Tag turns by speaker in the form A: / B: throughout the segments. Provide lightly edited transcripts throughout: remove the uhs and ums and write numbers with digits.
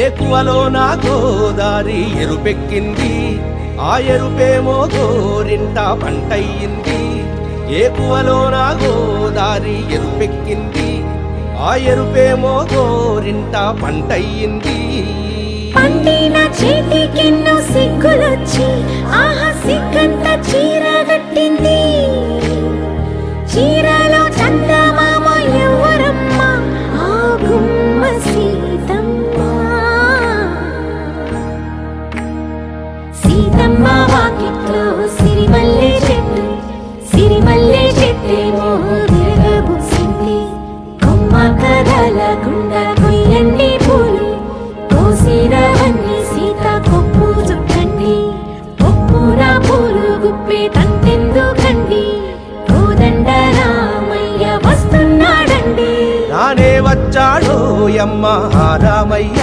A: ఏకువలో నా గోదారి ఎరుపెక్కింది, ఆ ఎరుపేమో గోరింట పంటయ్యింది. ఏకువలో నా గోదారి ఎరుపెక్కింది, ఆ ఎరుపేమో గోరింట పంటయ్యింది.
B: పండిన చేతికెన్నో సిగ్గులొచ్చి ఆహా సిగ్గంత చీరగట్టింది. చీరలో చందమామ ఎవరమ్మ, ఆ గుమ్మ సీతమ్మ. సీతమ్మ వాకిట్లో సిరిమల్లె చెట్టు, సిరిమల్లె చెట్టేమో తిరగబూసింది. కొమ్మ కదలకుండా కొయ్యండి పూలు, కోసిరవన్నీ సీత కొప్పు చుట్టండి. కొప్పున పూలు గుప్పే తంతెందుకండి, కోదండ రామయ్య వస్తున్నాడండి.
A: రానే వచ్చాడో యమ్మ రామయ్య,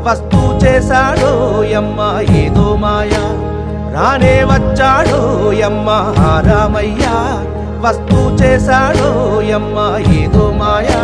A: వస్తూ చేశాడో యమ్మ ఏదో మాయ. రానే వచ్చాడో యమ్మ రామయ్య, వస్తూ చేశాడో యమ్మ ఏదో మాయా.